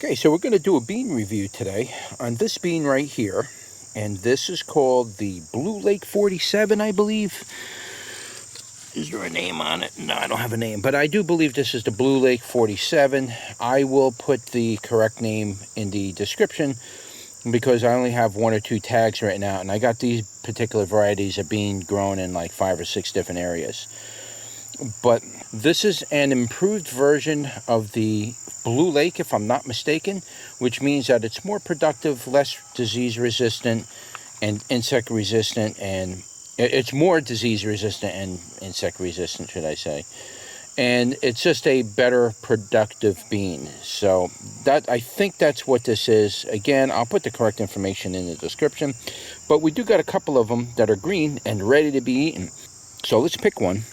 Okay, so we're going to do a bean review today on this bean right here. And this is called the Blue Lake 47, I believe. Is there a name on it? No, I don't have a name. But I do believe this is the Blue Lake 47. I will put the correct name in the description because I only have 1 or 2 tags right now. And I got these particular varieties of bean grown in like 5 or 6 different areas. But this is an improved version of the Blue Lake, if I'm not mistaken, which means that it's more productive, less disease resistant and insect resistant, and it's more disease resistant and insect resistant, should I say. And it's just a better productive bean. So that, I think that's what this is. Again, I'll put the correct information in the description, but we do got a couple of them that are green and ready to be eaten. So let's pick one.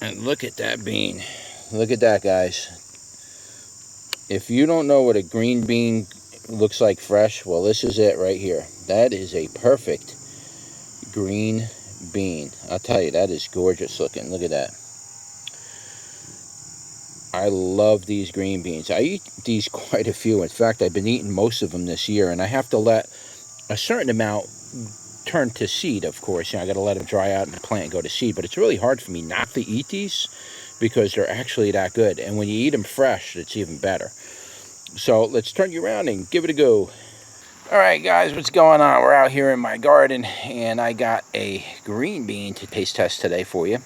And look at that bean. Look at that, guys. If you don't know what a green bean looks like fresh, well, this is it right here. That is a perfect green bean. I'll tell you, that is gorgeous looking. Look at that. I love these green beans. I eat these quite a few. In fact, I've been eating most of them this year, and I have to let a certain amount turn to seed, of course. You know, I got to let them dry out and the plant go to seed, but it's really hard for me not to eat these because they're actually that good. And when you eat them fresh, it's even better. So let's turn you around and give it a go. All right, guys, what's going on? We're out here in my garden, and I got a green bean to taste test today for you.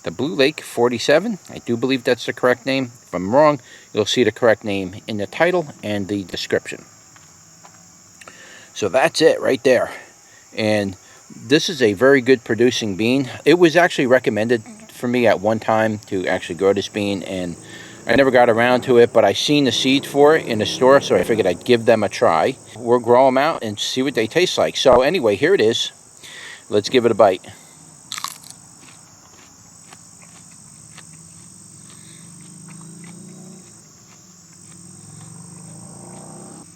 The Blue Lake 47. I do believe that's the correct name. If I'm wrong, you'll see the correct name in the title and the description. So that's it right there. And this is a very good producing bean. It was actually recommended for me at one time to actually grow this bean, and I never got around to it, but I seen the seeds for it in the store, so I figured I'd give them a try. We'll grow them out and see what they taste like. So anyway, here it is. Let's give it a bite.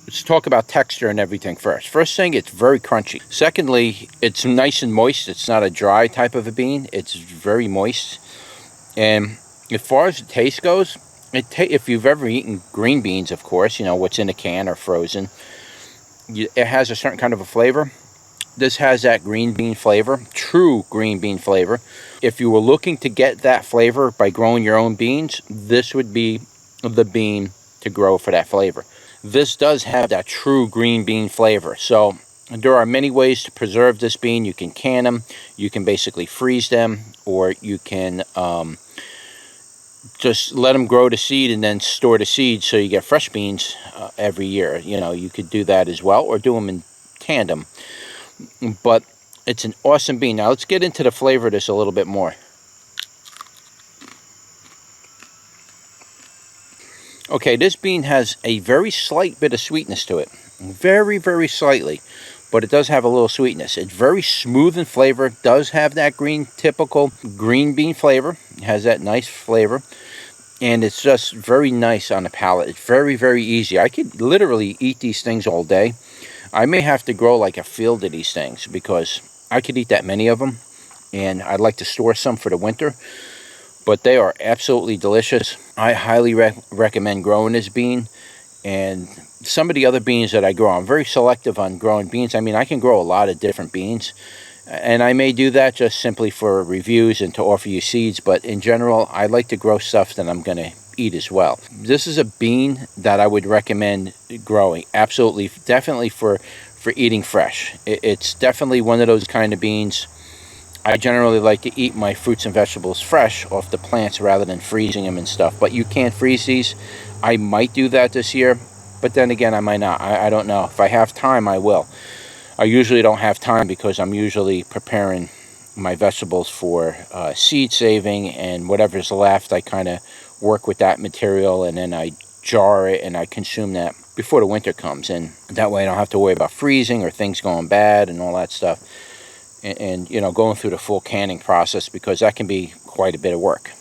Let's talk about texture and everything first. First thing, it's very crunchy. Secondly, it's nice and moist. It's not a dry type of a bean. It's very moist. And as far as the taste goes, if you've ever eaten green beans, of course, you know what's in a can or frozen, it has a certain kind of a flavor. This has that green bean flavor, true green bean flavor. If you were looking to get that flavor by growing your own beans, this would be the bean to grow for that flavor. This does have that true green bean flavor. So there are many ways to preserve this bean. You can can them, you can basically freeze them, or you can just let them grow to seed and then store the seeds so you get fresh beans every year. You know, you could do that as well, or do them in tandem. But it's an awesome bean. Now let's get into the flavor of this a little bit more. Okay, this bean has a very slight bit of sweetness to it. Very, very slightly. But it does have a little sweetness. It's very smooth in flavor. It does have that typical green bean flavor. It has that nice flavor. And it's just very nice on the palate. It's very, very easy. I could literally eat these things all day. I may have to grow like a field of these things because I could eat that many of them. And I'd like to store some for the winter. But they are absolutely delicious. I highly recommend growing this bean. And some of the other beans that I grow, I'm very selective on growing beans. I mean, I can grow a lot of different beans. And I may do that just simply for reviews and to offer you seeds. But in general, I like to grow stuff that I'm going to eat as well. This is a bean that I would recommend growing. Absolutely, definitely for eating fresh. It's definitely one of those kind of beans. I generally like to eat my fruits and vegetables fresh off the plants rather than freezing them and stuff. But you can't freeze these. I might do that this year, but then again, I might not. I don't know. If I have time, I will. I usually don't have time because I'm usually preparing my vegetables for seed saving, and whatever's left, I kind of work with that material, and then I jar it and I consume that before the winter comes. And that way I don't have to worry about freezing or things going bad and all that stuff. And you know, going through the full canning process, because that can be quite a bit of work.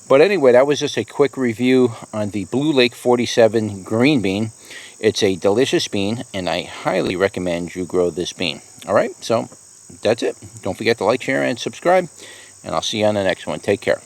But anyway, that was just a quick review on the Blue Lake 47 green bean. It's a delicious bean, and I highly recommend you grow this bean. All right, so that's it. Don't forget to like, share, and subscribe, and I'll see you on the next one. Take care.